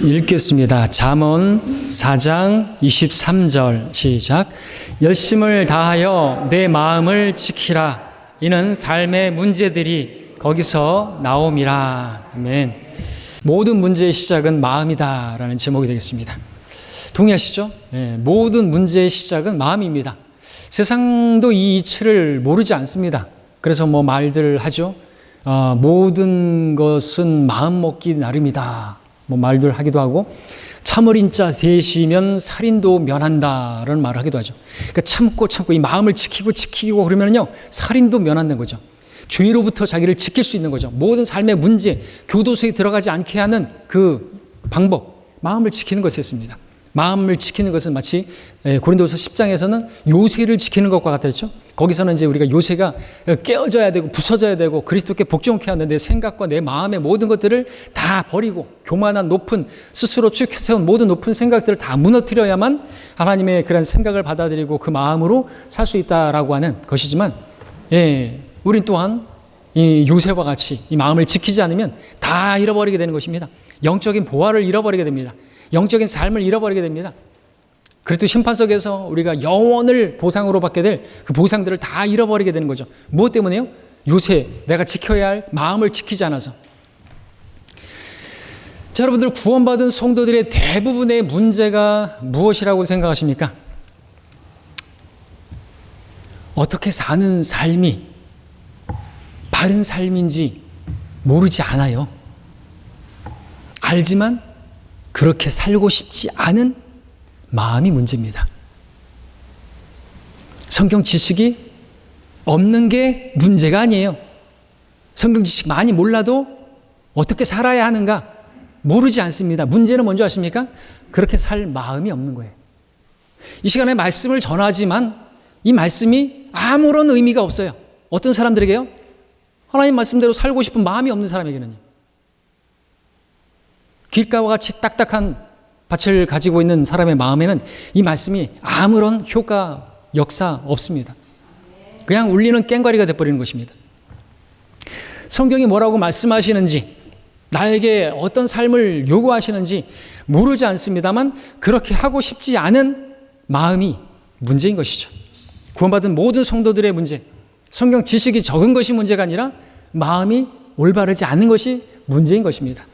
읽겠습니다. 잠언 4장 23절 시작. 열심을 다하여 내 마음을 지키라. 이는 삶의 문제들이 거기서 나옴이라. 아멘. 모든 문제의 시작은 마음이다 라는 제목이 되겠습니다. 동의하시죠? 네, 모든 문제의 시작은 마음입니다. 세상도 이 이치를 모르지 않습니다. 그래서 말들 하죠. 모든 것은 마음 먹기 나름이다. 말들 하기도 하고, 참을 인자 셋이면 살인도 면한다라는 말을 하기도 하죠. 그러니까 참고 이 마음을 지키고 그러면요 살인도 면한다는 거죠. 죄로부터 자기를 지킬 수 있는 거죠. 모든 삶의 문제, 교도소에 들어가지 않게 하는 그 방법, 마음을 지키는 것이었습니다. 마음을 지키는 것은 마치 고린도서 10장에서는 요새를 지키는 것과 같았죠. 거기서는 이제 우리가 요새가 깨어져야 되고 부서져야 되고 그리스도께 복종케 하는 내 생각과 내 마음의 모든 것들을 다 버리고 교만한 높은 스스로 쭉 세운 모든 높은 생각들을 다 무너뜨려야만 하나님의 그런 생각을 받아들이고 그 마음으로 살 수 있다라고 하는 것이지만, 우린 또한 이 요새와 같이 이 마음을 지키지 않으면 다 잃어버리게 되는 것입니다. 영적인 보화를 잃어버리게 됩니다. 영적인 삶을 잃어버리게 됩니다. 그래도 심판석에서 우리가 영원을 보상으로 받게 될 그 보상들을 다 잃어버리게 되는 거죠. 무엇 때문에요? 요새 내가 지켜야 할 마음을 지키지 않아서. 자, 여러분들 구원받은 성도들의 대부분의 문제가 무엇이라고 생각하십니까? 어떻게 사는 삶이 바른 삶인지 모르지 않아요. 알지만 그렇게 살고 싶지 않은 마음이 문제입니다. 성경 지식이 없는 게 문제가 아니에요. 성경 지식 많이 몰라도 어떻게 살아야 하는가 모르지 않습니다. 문제는 뭔지 아십니까? 그렇게 살 마음이 없는 거예요. 이 시간에 말씀을 전하지만 이 말씀이 아무런 의미가 없어요. 어떤 사람들에게요? 하나님 말씀대로 살고 싶은 마음이 없는 사람에게는요. 길가와 같이 딱딱한 밭을 가지고 있는 사람의 마음에는 이 말씀이 아무런 효과, 역사 없습니다. 그냥 울리는 꽹과리가 돼버리는 것입니다. 성경이 뭐라고 말씀하시는지, 나에게 어떤 삶을 요구하시는지 모르지 않습니다만 그렇게 하고 싶지 않은 마음이 문제인 것이죠. 구원받은 모든 성도들의 문제, 성경 지식이 적은 것이 문제가 아니라 마음이 올바르지 않은 것이 문제인 것입니다.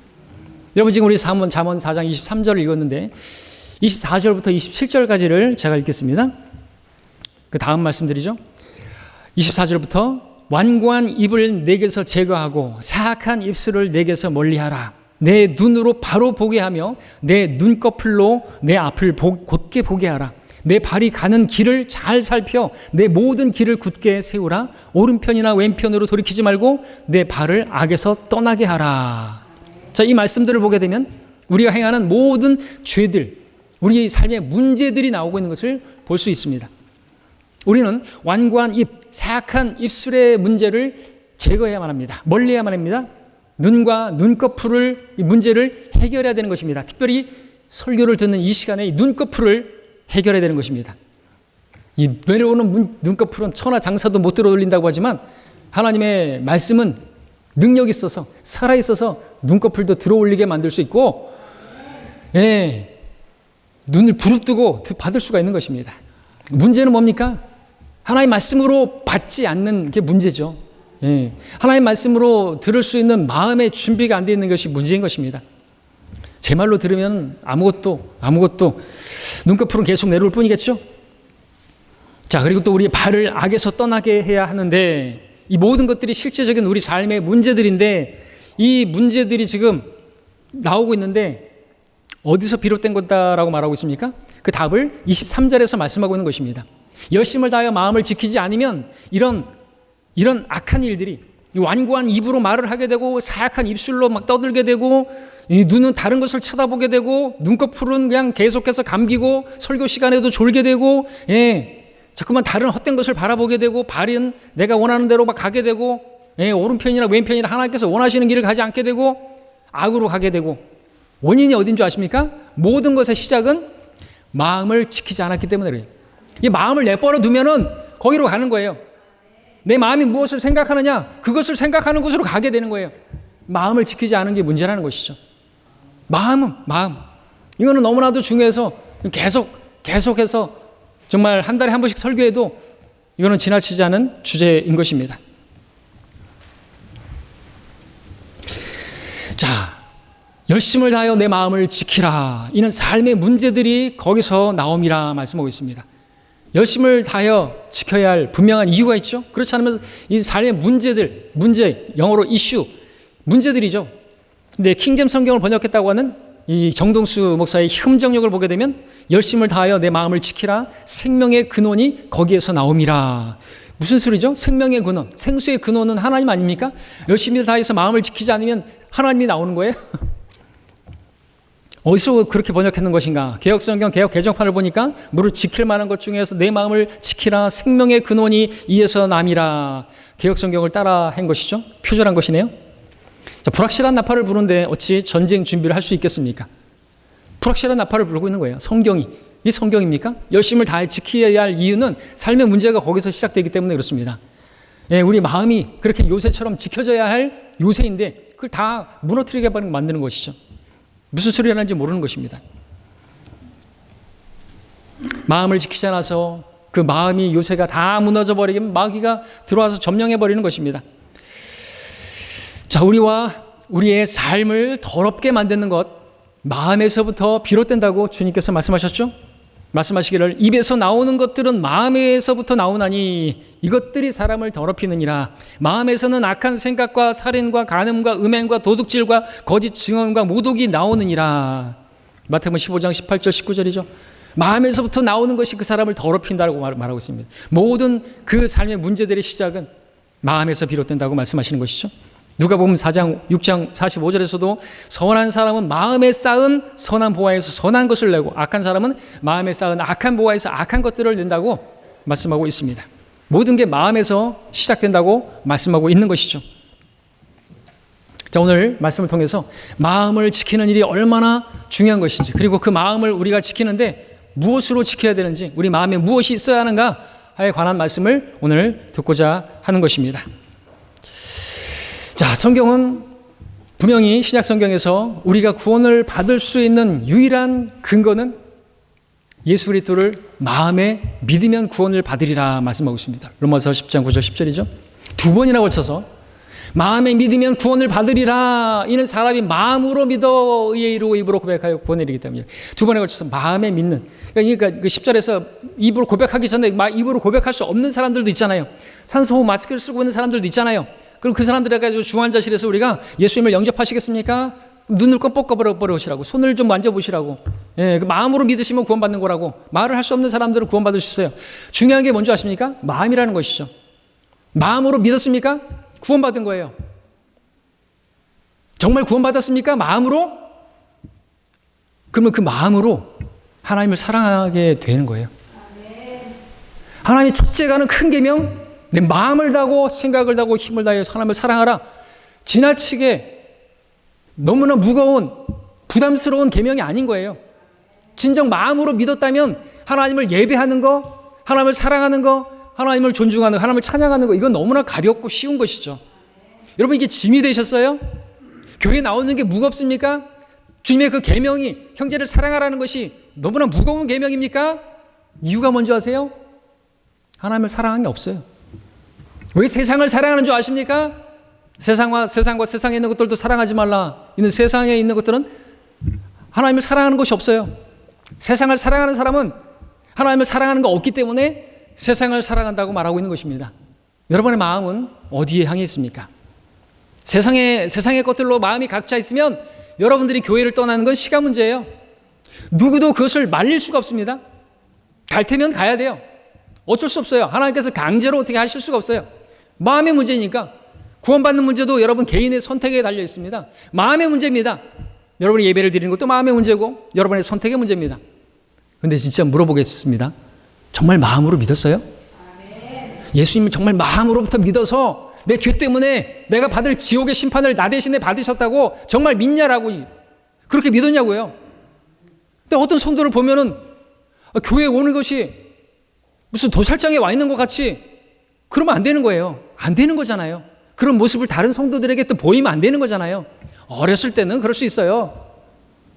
여러분, 지금 우리 잠언 4장 23절을 읽었는데 24절부터 27절까지를 제가 읽겠습니다. 그 다음 말씀드리죠. 24절부터 완고한 입을 내게서 제거하고 사악한 입술을 내게서 멀리하라. 내 눈으로 바로 보게 하며 내 눈꺼풀로 내 앞을 곧게 보게 하라. 내 발이 가는 길을 잘 살펴 내 모든 길을 굳게 세우라. 오른편이나 왼편으로 돌이키지 말고 내 발을 악에서 떠나게 하라. 자, 이 말씀들을 보게 되면 우리가 행하는 모든 죄들, 우리의 삶의 문제들이 나오고 있는 것을 볼 수 있습니다. 우리는 완고한 입, 사악한 입술의 문제를 제거해야만 합니다. 멀리해야만 합니다. 눈과 눈꺼풀을, 이 문제를 해결해야 되는 것입니다. 특별히 설교를 듣는 이 시간에 이 눈꺼풀을 해결해야 되는 것입니다. 이 내려오는 눈꺼풀은 천하장사도 못 들어올린다고 하지만 하나님의 말씀은 능력이 있어서 살아있어서 눈꺼풀도 들어올리게 만들 수 있고, 눈을 부릅뜨고 받을 수가 있는 것입니다. 문제는 뭡니까? 하나님의 말씀으로 받지 않는 게 문제죠. 하나님의 말씀으로 들을 수 있는 마음의 준비가 안 되어 있는 것이 문제인 것입니다. 제 말로 들으면 아무것도 눈꺼풀은 계속 내려올 뿐이겠죠. 자, 그리고 또 우리 발을 악에서 떠나게 해야 하는데, 이 모든 것들이 실제적인 우리 삶의 문제들인데 이 문제들이 지금 나오고 있는데 어디서 비롯된 거다라고 말하고 있습니까? 그 답을 23절에서 말씀하고 있는 것입니다. 열심을 다하여 마음을 지키지 않으면 이런 악한 일들이, 완고한 입으로 말을 하게 되고 사악한 입술로 막 떠들게 되고, 이 눈은 다른 것을 쳐다보게 되고, 눈꺼풀은 그냥 계속해서 감기고 설교 시간에도 졸게 되고, 자꾸만 다른 헛된 것을 바라보게 되고, 발은 내가 원하는 대로 막 가게 되고, 오른편이나 왼편이나 하나님께서 원하시는 길을 가지 않게 되고 악으로 가게 되고, 원인이 어딘 줄 아십니까? 모든 것의 시작은 마음을 지키지 않았기 때문에 그래요. 이 마음을 내버려 두면은 거기로 가는 거예요. 내 마음이 무엇을 생각하느냐, 그것을 생각하는 곳으로 가게 되는 거예요. 마음을 지키지 않은 게 문제라는 것이죠. 마음. 이거는 너무나도 중요해서 계속해서 정말 한 달에 한 번씩 설교해도 이거는 지나치지 않은 주제인 것입니다. 자, 열심을 다하여 내 마음을 지키라. 이는 삶의 문제들이 거기서 나옴이라 말씀하고 있습니다. 열심을 다하여 지켜야 할 분명한 이유가 있죠. 그렇지 않으면 이 삶의 문제, 영어로 이슈, 문제들이죠. 근데 킹잼 성경을 번역했다고 하는 이 정동수 목사의 흠정력을 보게 되면 열심을 다하여 내 마음을 지키라. 생명의 근원이 거기에서 나옴이라. 무슨 소리죠? 생명의 근원, 생수의 근원은 하나님 아닙니까? 열심히 다해서 마음을 지키지 않으면 하나님이 나오는 거예요? 어디서 그렇게 번역했는 것인가? 개혁성경 개혁 개정판을 보니까 무릇 지킬 만한 것 중에서 내 마음을 지키라. 생명의 근원이 이에서 남이라. 개혁성경을 따라 한 것이죠. 표절한 것이네요. 자, 불확실한 나팔을 부는데 어찌 전쟁 준비를 할 수 있겠습니까? 불확실한 나팔을 부르고 있는 거예요. 성경이. 이 성경입니까? 열심을 다해 지켜야 할 이유는 삶의 문제가 거기서 시작되기 때문에 그렇습니다. 예, 우리 마음이 그렇게 요새처럼 지켜져야 할 요새인데 그걸 다 무너뜨리게 만드는 것이죠. 무슨 소리를 하는지 모르는 것입니다. 마음을 지키지 않아서 그 마음이 요새가 다 무너져 버리면 마귀가 들어와서 점령해 버리는 것입니다. 자, 우리와 우리의 삶을 더럽게 만드는 것, 마음에서부터 비롯된다고 주님께서 말씀하셨죠? 말씀하시기를 입에서 나오는 것들은 마음에서부터 나오나니 이것들이 사람을 더럽히느니라. 마음에서는 악한 생각과 살인과 간음과 음행과 도둑질과 거짓 증언과 모독이 나오느니라. 마태복음 15장 18절 19절이죠. 마음에서부터 나오는 것이 그 사람을 더럽힌다고 말하고 있습니다. 모든 그 삶의 문제들의 시작은 마음에서 비롯된다고 말씀하시는 것이죠. 누가복음 4장 6장 45절에서도 선한 사람은 마음에 쌓은 선한 보화에서 선한 것을 내고 악한 사람은 마음에 쌓은 악한 보화에서 악한 것들을 낸다고 말씀하고 있습니다. 모든 게 마음에서 시작된다고 말씀하고 있는 것이죠. 자, 오늘 말씀을 통해서 마음을 지키는 일이 얼마나 중요한 것인지, 그리고 그 마음을 우리가 지키는데 무엇으로 지켜야 되는지, 우리 마음에 무엇이 있어야 하는가에 관한 말씀을 오늘 듣고자 하는 것입니다. 자, 성경은 분명히 신약 성경에서 우리가 구원을 받을 수 있는 유일한 근거는 예수 그리스도를 마음에 믿으면 구원을 받으리라 말씀하고 있습니다. 로마서 10장 9절 10절이죠. 두 번이나 걸쳐서 마음에 믿으면 구원을 받으리라. 이는 사람이 마음으로 믿어 의에 이르고 입으로 고백하여 구원에 이르기 때문에 두 번에 걸쳐서 마음에 믿는. 그러니까 그 10절에서 입으로 고백하기 전에 입으로 고백할 수 없는 사람들도 있잖아요. 산소호흡 마스크를 쓰고 있는 사람들도 있잖아요. 그럼 그 사람들에 가지고 중환자실에서 우리가 예수님을 영접하시겠습니까? 눈을 껌뻑 버려보시라고, 손을 좀 만져보시라고, 그 마음으로 믿으시면 구원받는 거라고 말을 할 수 없는 사람들은 구원받을 수 있어요. 중요한 게 뭔지 아십니까? 마음이라는 것이죠. 마음으로 믿었습니까? 구원받은 거예요. 정말 구원받았습니까? 마음으로? 그러면 그 마음으로 하나님을 사랑하게 되는 거예요. 하나님이 첫째가 하는 큰 계명, 내 마음을 다하고 생각을 다하고 힘을 다해 하나님을 사랑하라. 지나치게 너무나 무거운 부담스러운 계명이 아닌 거예요. 진정 마음으로 믿었다면 하나님을 예배하는 거, 하나님을 사랑하는 거, 하나님을 존중하는 거, 하나님을 찬양하는 거, 이건 너무나 가볍고 쉬운 것이죠. 여러분, 이게 짐이 되셨어요? 교회 나오는 게 무겁습니까? 주님의 그 계명이 형제를 사랑하라는 것이 너무나 무거운 계명입니까? 이유가 뭔지 아세요? 하나님을 사랑한 게 없어요. 왜 세상을 사랑하는 줄 아십니까? 세상과 세상에 있는 것들도 사랑하지 말라. 이는 세상에 있는 것들은 하나님을 사랑하는 것이 없어요. 세상을 사랑하는 사람은 하나님을 사랑하는 거 없기 때문에 세상을 사랑한다고 말하고 있는 것입니다. 여러분의 마음은 어디에 향해 있습니까? 세상의 것들로 마음이 각자 있으면 여러분들이 교회를 떠나는 건 시간 문제예요. 누구도 그것을 말릴 수가 없습니다. 갈 테면 가야 돼요. 어쩔 수 없어요. 하나님께서 강제로 어떻게 하실 수가 없어요. 마음의 문제니까. 구원받는 문제도 여러분 개인의 선택에 달려 있습니다. 마음의 문제입니다. 여러분이 예배를 드리는 것도 마음의 문제고 여러분의 선택의 문제입니다. 그런데 진짜 물어보겠습니다. 정말 마음으로 믿었어요? 예수님을 정말 마음으로부터 믿어서 내 죄 때문에 내가 받을 지옥의 심판을 나 대신에 받으셨다고 정말 믿냐라고, 그렇게 믿었냐고요. 근데 어떤 성도를 보면은 교회에 오는 것이 무슨 도살장에 와 있는 것 같이, 그러면 안 되는 거예요. 안 되는 거잖아요. 그런 모습을 다른 성도들에게 또 보이면 안 되는 거잖아요. 어렸을 때는 그럴 수 있어요.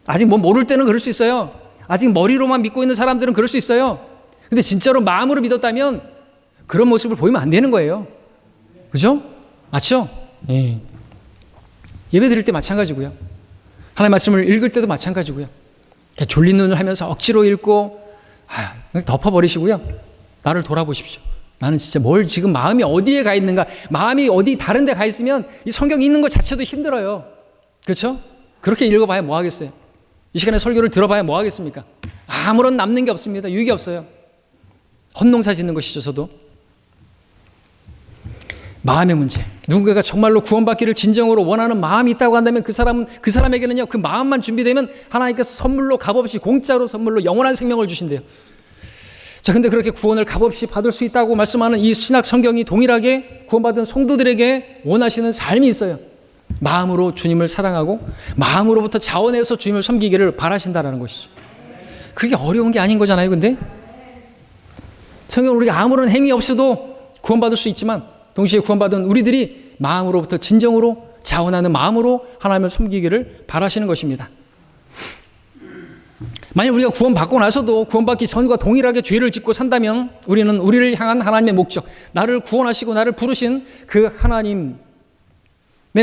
아직 뭐 모를 때는 그럴 수 있어요. 아직 머리로만 믿고 있는 사람들은 그럴 수 있어요. 근데 진짜로 마음으로 믿었다면 그런 모습을 보이면 안 되는 거예요. 그죠? 맞죠? 예. 예배 드릴 때 마찬가지고요. 하나님의 말씀을 읽을 때도 마찬가지고요. 졸린 눈을 하면서 억지로 읽고 덮어버리시고요. 나를 돌아보십시오. 나는 진짜 뭘 지금 마음이 어디에 가 있는가, 마음이 어디 다른 데 가 있으면 이 성경 읽는 것 자체도 힘들어요. 그렇죠? 그렇게 읽어봐야 뭐 하겠어요? 이 시간에 설교를 들어봐야 뭐 하겠습니까? 아무런 남는 게 없습니다. 유익이 없어요. 헛농사 짓는 것이죠. 저도 마음의 문제, 누군가가 정말로 구원받기를 진정으로 원하는 마음이 있다고 한다면 그 사람에게는요, 그 마음만 준비되면 하나님께서 선물로 값없이 공짜로 선물로 영원한 생명을 주신대요. 자, 근데 그렇게 구원을 값없이 받을 수 있다고 말씀하는 이 신약 성경이 동일하게 구원받은 성도들에게 원하시는 삶이 있어요. 마음으로 주님을 사랑하고 마음으로부터 자원해서 주님을 섬기기를 바라신다라는 것이죠. 그게 어려운 게 아닌 거잖아요. 근데 성경은 우리가 아무런 행위 없이도 구원받을 수 있지만 동시에 구원받은 우리들이 마음으로부터 진정으로 자원하는 마음으로 하나님을 섬기기를 바라시는 것입니다. 만약 우리가 구원받고 나서도 구원받기 전과 동일하게 죄를 짓고 산다면 우리는 우리를 향한 하나님의 목적, 나를 구원하시고 나를 부르신 그 하나님의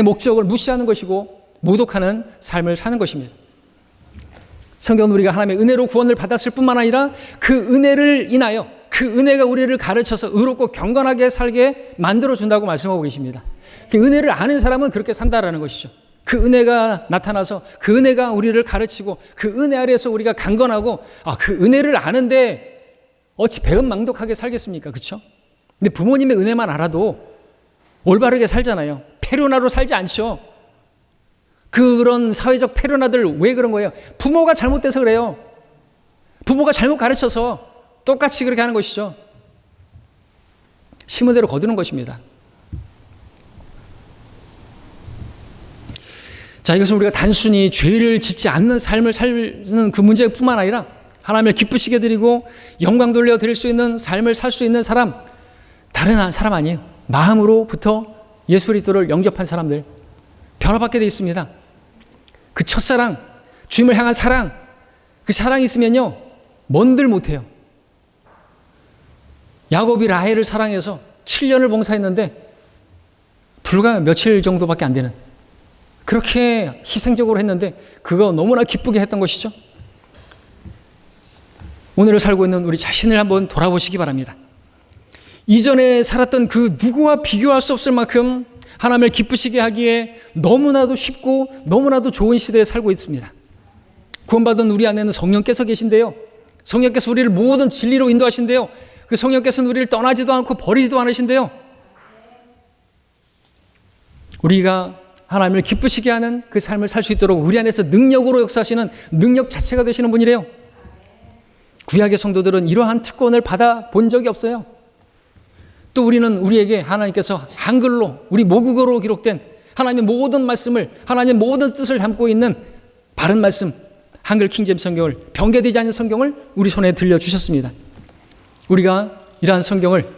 목적을 무시하는 것이고 모독하는 삶을 사는 것입니다. 성경은 우리가 하나님의 은혜로 구원을 받았을 뿐만 아니라 그 은혜를 인하여 그 은혜가 우리를 가르쳐서 의롭고 경건하게 살게 만들어준다고 말씀하고 계십니다. 그 은혜를 아는 사람은 그렇게 산다라는 것이죠. 그 은혜가 나타나서 그 은혜가 우리를 가르치고 그 은혜 아래에서 우리가 강건하고 그 은혜를 아는데 어찌 배은망덕하게 살겠습니까? 그렇죠? 근데 부모님의 은혜만 알아도 올바르게 살잖아요. 페르나로 살지 않죠. 그런 사회적 페르나들 왜 그런 거예요? 부모가 잘못돼서 그래요. 부모가 잘못 가르쳐서 똑같이 그렇게 하는 것이죠. 심은 대로 거두는 것입니다. 자, 이것은 우리가 단순히 죄를 짓지 않는 삶을 사는 그 문제뿐만 아니라 하나님을 기쁘시게 드리고 영광 돌려 드릴 수 있는 삶을 살 수 있는 사람, 다른 사람 아니에요. 마음으로부터 예수 그리스도를 영접한 사람들, 변화받게 되어 있습니다. 그 첫사랑, 주님을 향한 사랑, 그 사랑이 있으면요 뭔들 못해요. 야곱이 라헬을 사랑해서 7년을 봉사했는데 불과 며칠 정도밖에 안 되는, 그렇게 희생적으로 했는데 그거 너무나 기쁘게 했던 것이죠. 오늘을 살고 있는 우리 자신을 한번 돌아보시기 바랍니다. 이전에 살았던 그 누구와 비교할 수 없을 만큼 하나님을 기쁘시게 하기에 너무나도 쉽고 너무나도 좋은 시대에 살고 있습니다. 구원받은 우리 안에는 성령께서 계신데요, 성령께서 우리를 모든 진리로 인도하신대요. 그 성령께서는 우리를 떠나지도 않고 버리지도 않으신데요, 우리가 하나님을 기쁘시게 하는 그 삶을 살 수 있도록 우리 안에서 능력으로 역사하시는 능력 자체가 되시는 분이래요. 구약의 성도들은 이러한 특권을 받아본 적이 없어요. 또 우리에게 하나님께서 한글로, 우리 모국어로 기록된 하나님의 모든 말씀을, 하나님의 모든 뜻을 담고 있는 바른 말씀, 한글 킹제임스 성경을, 변개되지 않는 성경을 우리 손에 들려주셨습니다. 우리가 이러한 성경을,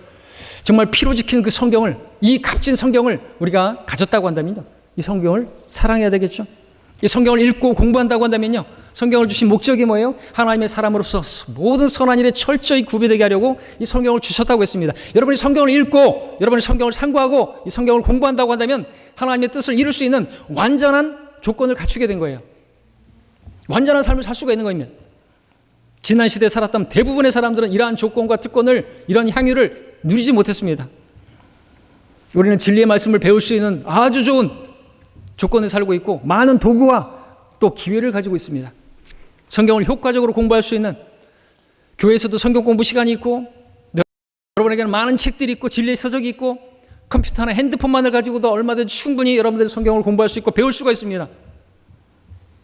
정말 피로 지킨 그 성경을, 이 값진 성경을 우리가 가졌다고 한다면요, 이 성경을 사랑해야 되겠죠. 이 성경을 읽고 공부한다고 한다면요, 성경을 주신 목적이 뭐예요? 하나님의 사람으로서 모든 선한 일에 철저히 구비되게 하려고 이 성경을 주셨다고 했습니다. 여러분이 성경을 읽고 여러분이 성경을 상고하고 이 성경을 공부한다고 한다면 하나님의 뜻을 이룰 수 있는 완전한 조건을 갖추게 된 거예요. 완전한 삶을 살 수가 있는 겁니다. 지난 시대에 살았던 대부분의 사람들은 이러한 조건과 특권을, 이러한 향유를 누리지 못했습니다. 우리는 진리의 말씀을 배울 수 있는 아주 좋은 조건에 살고 있고 많은 도구와 또 기회를 가지고 있습니다. 성경을 효과적으로 공부할 수 있는, 교회에서도 성경 공부 시간이 있고, 여러분에게는 많은 책들이 있고 진리의 서적이 있고 컴퓨터나 핸드폰만을 가지고도 얼마든지 충분히 여러분들이 성경을 공부할 수 있고 배울 수가 있습니다.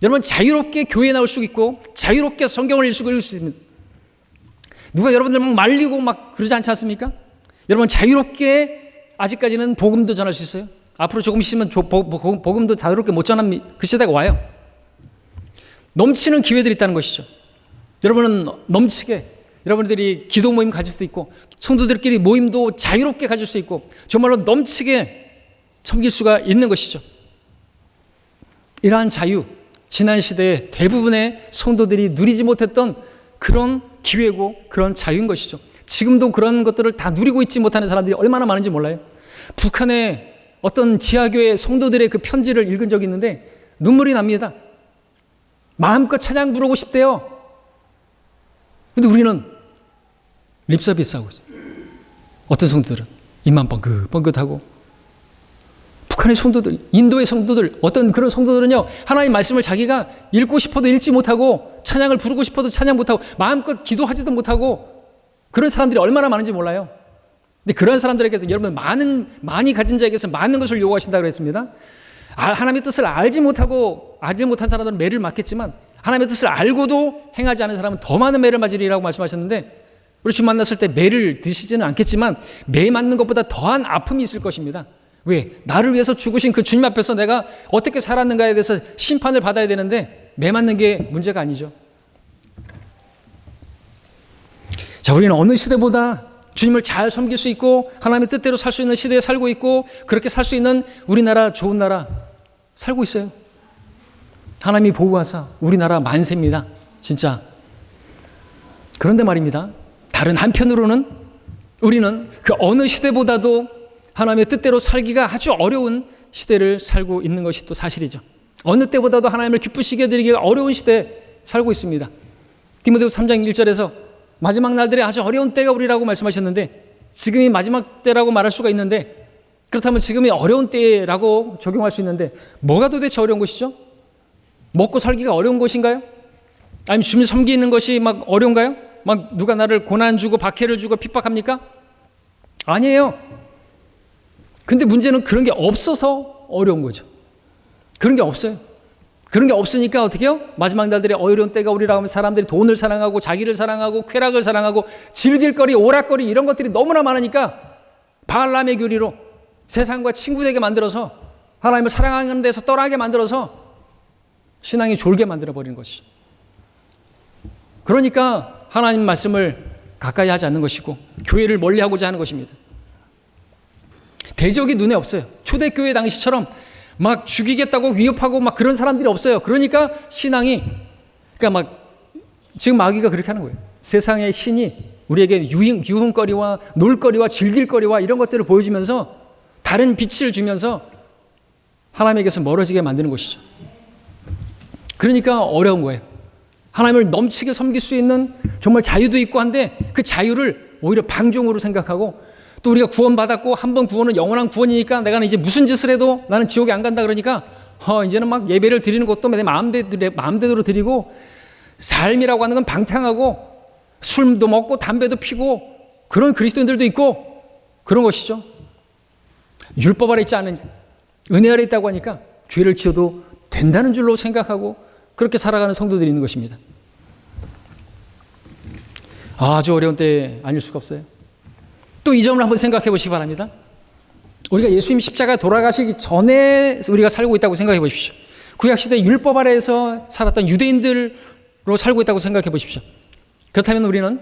여러분 자유롭게 교회에 나올 수 있고 자유롭게 성경을 읽을 수 있습니다. 누가 여러분들 막 말리고 막 그러지 않지 않습니까? 여러분 자유롭게 아직까지는 복음도 전할 수 있어요. 앞으로 조금 있으면 복음도 자유롭게 못 전하는 그 시대가 와요. 넘치는 기회들이 있다는 것이죠. 여러분은 넘치게 여러분들이 기도 모임 가질 수도 있고 성도들끼리 모임도 자유롭게 가질 수 있고 정말로 넘치게 섬길 수가 있는 것이죠. 이러한 자유, 지난 시대에 대부분의 성도들이 누리지 못했던 그런 기회고 그런 자유인 것이죠. 지금도 그런 것들을 다 누리고 있지 못하는 사람들이 얼마나 많은지 몰라요. 북한의 어떤 지하교회 성도들의 그 편지를 읽은 적이 있는데 눈물이 납니다. 마음껏 찬양 부르고 싶대요. 근데 우리는 립 서비스하고 있어요. 어떤 성도들은 입만 뻥긋뻥긋하고, 북한의 성도들, 인도의 성도들, 어떤 그런 성도들은요, 하나님 말씀을 자기가 읽고 싶어도 읽지 못하고, 찬양을 부르고 싶어도 찬양 못하고, 마음껏 기도하지도 못하고, 그런 사람들이 얼마나 많은지 몰라요. 근데 그런 사람들에게도 여러분 많이 가진 자에게서 많은 것을 요구하신다고 그랬습니다. 하나님의 뜻을 알지 못한 사람들은 매를 맞겠지만, 하나님의 뜻을 알고도 행하지 않은 사람은 더 많은 매를 맞으리라고 말씀하셨는데, 우리 주님 만났을 때 매를 드시지는 않겠지만 매 맞는 것보다 더한 아픔이 있을 것입니다. 왜? 나를 위해서 죽으신 그 주님 앞에서 내가 어떻게 살았는가에 대해서 심판을 받아야 되는데 매 맞는 게 문제가 아니죠. 자, 우리는 어느 시대보다 주님을 잘 섬길 수 있고 하나님의 뜻대로 살 수 있는 시대에 살고 있고, 그렇게 살 수 있는 우리나라, 좋은 나라 살고 있어요. 하나님이 보호하사 우리나라 만세입니다. 진짜. 그런데 말입니다, 다른 한편으로는 우리는 그 어느 시대보다도 하나님의 뜻대로 살기가 아주 어려운 시대를 살고 있는 것이 또 사실이죠. 어느 때보다도 하나님을 기쁘시게 해드리기가 어려운 시대에 살고 있습니다. 디모데후서 3장 1절에서 마지막 날들에 아주 어려운 때가 오리라고 말씀하셨는데, 지금이 마지막 때라고 말할 수가 있는데, 그렇다면 지금이 어려운 때라고 적용할 수 있는데 뭐가 도대체 어려운 것이죠? 먹고 살기가 어려운 것인가요? 아니면 주님 섬기는 것이 막 어려운가요? 막 누가 나를 고난 주고 박해를 주고 핍박합니까? 아니에요. 근데 문제는 그런 게 없어서 어려운 거죠. 그런 게 없어요. 그런 게 없으니까 어떻게 해요? 마지막 날들에 어려운 때가 오리라고 하면 사람들이 돈을 사랑하고 자기를 사랑하고 쾌락을 사랑하고 즐길 거리, 오락거리 이런 것들이 너무나 많으니까 바알람의 교리로 세상과 친구되게 만들어서 하나님을 사랑하는 데서 떠나게 만들어서 신앙이 졸게 만들어버리는 것이. 그러니까 하나님 말씀을 가까이 하지 않는 것이고 교회를 멀리하고자 하는 것입니다. 대적이 눈에 없어요. 초대교회 당시처럼 막 죽이겠다고 위협하고 막 그런 사람들이 없어요. 그러니까 신앙이, 그러니까 막 지금 마귀가 그렇게 하는 거예요. 세상의 신이 우리에게 유흥거리와 놀거리와 즐길거리와 이런 것들을 보여주면서 다른 빛을 주면서 하나님에게서 멀어지게 만드는 것이죠. 그러니까 어려운 거예요. 하나님을 넘치게 섬길 수 있는 정말 자유도 있고 한데 그 자유를 오히려 방종으로 생각하고, 또 우리가 구원받았고 한 번 구원은 영원한 구원이니까 내가 이제 무슨 짓을 해도 나는 지옥에 안 간다 그러니까 이제는 막 예배를 드리는 것도 내 마음대로 드리고, 삶이라고 하는 건 방탕하고 술도 먹고 담배도 피고 그런 그리스도인들도 있고 그런 것이죠. 율법 아래 있지 않은 은혜 아래 있다고 하니까 죄를 지어도 된다는 줄로 생각하고 그렇게 살아가는 성도들이 있는 것입니다. 아주 어려운 때 아닐 수가 없어요. 또 이 점을 한번 생각해 보시기 바랍니다. 우리가 예수님 십자가 돌아가시기 전에 우리가 살고 있다고 생각해 보십시오. 구약시대 율법 아래에서 살았던 유대인들로 살고 있다고 생각해 보십시오. 그렇다면 우리는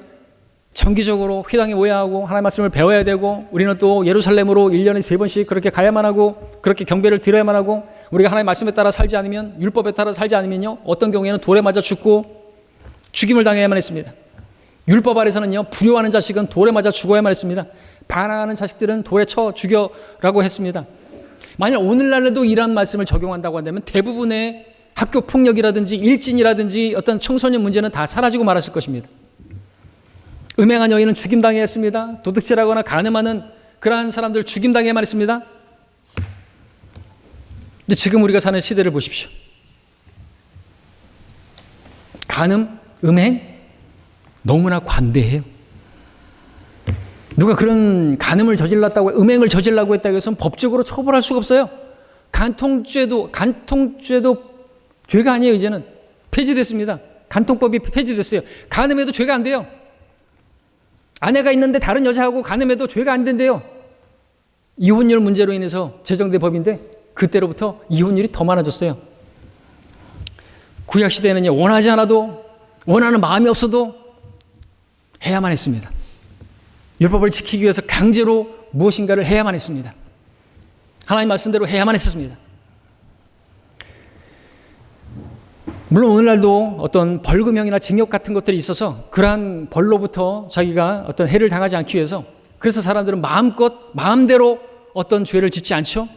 정기적으로 회당에 모여야 하고 하나님 말씀을 배워야 되고, 우리는 또 예루살렘으로 1년에 3번씩 그렇게 가야만 하고 그렇게 경배를 드려야만 하고, 우리가 하나님 말씀에 따라 살지 않으면, 율법에 따라 살지 않으면요, 어떤 경우에는 돌에 맞아 죽고 죽임을 당해야만 했습니다. 율법 아래서는요, 불효하는 자식은 돌에 맞아 죽어야만 했습니다. 반항하는 자식들은 돌에 쳐 죽여라고 했습니다. 만약 오늘날에도 이런 말씀을 적용한다고 한다면 대부분의 학교 폭력이라든지 일진이라든지 어떤 청소년 문제는 다 사라지고 말았을 것입니다. 음행한 여인은 죽임당해야 했습니다. 도둑질하거나 간음하는 그러한 사람들 죽임당해야만 했습니다. 근데 지금 우리가 사는 시대를 보십시오. 간음, 음행 너무나 관대해요. 누가 그런 간음을 저질렀다고, 음행을 저질라고 했다고 해서 법적으로 처벌할 수가 없어요. 간통죄도 죄가 아니에요. 이제는 폐지됐습니다. 간통법이 폐지됐어요. 간음해도 죄가 안 돼요. 아내가 있는데 다른 여자하고 간음해도 죄가 안 된대요. 이혼율 문제로 인해서 제정된 법인데 그때로부터 이혼율이 더 많아졌어요. 구약시대에는요, 원하지 않아도, 원하는 마음이 없어도 해야만 했습니다. 율법을 지키기 위해서 강제로 무엇인가를 해야만 했습니다. 하나님 말씀대로 해야만 했었습니다. 물론 오늘날도 어떤 벌금형이나 징역 같은 것들이 있어서 그러한 벌로부터 자기가 어떤 해를 당하지 않기 위해서, 그래서 사람들은 마음대로 어떤 죄를 짓지 않죠.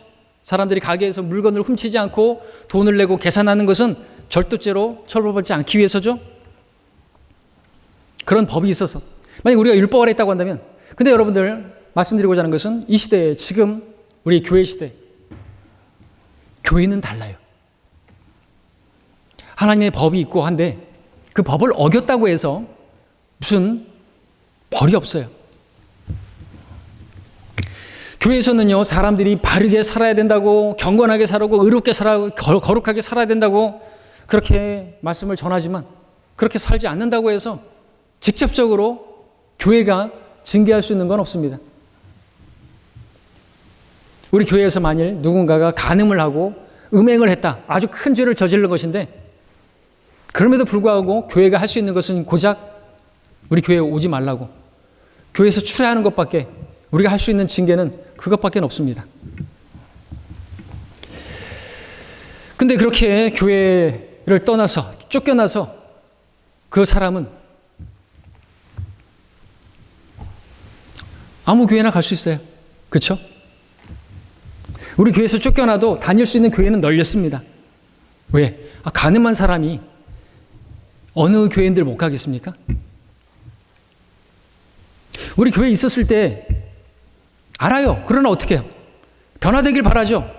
사람들이 가게에서 물건을 훔치지 않고 돈을 내고 계산하는 것은 절도죄로 처벌받지 않기 위해서죠. 그런 법이 있어서 만약 우리가 율법을 했다고 한다면, 근데 여러분들 말씀드리고자 하는 것은 이 시대에, 지금 우리 교회 시대, 교회는 달라요. 하나님의 법이 있고 한데 그 법을 어겼다고 해서 무슨 벌이 없어요. 교회에서는요, 사람들이 바르게 살아야 된다고, 경건하게 살고, 의롭게 살아고, 거룩하게 살아야 된다고 그렇게 말씀을 전하지만, 그렇게 살지 않는다고 해서 직접적으로 교회가 징계할 수 있는 건 없습니다. 우리 교회에서 만일 누군가가 간음을 하고 음행을 했다, 아주 큰 죄를 저지른 것인데, 그럼에도 불구하고 교회가 할 수 있는 것은 고작 우리 교회에 오지 말라고, 교회에서 출애하는 것밖에, 우리가 할 수 있는 징계는 그것밖에 없습니다. 근데 그렇게 교회를 떠나서, 쫓겨나서 그 사람은 아무 교회나 갈 수 있어요. 그렇죠? 우리 교회에서 쫓겨나도 다닐 수 있는 교회는 널렸습니다. 왜? 가늠한 사람이 어느 교회인들 못 가겠습니까? 우리 교회에 있었을 때 알아요. 그러나 어떻게 해요? 변화되길 바라죠.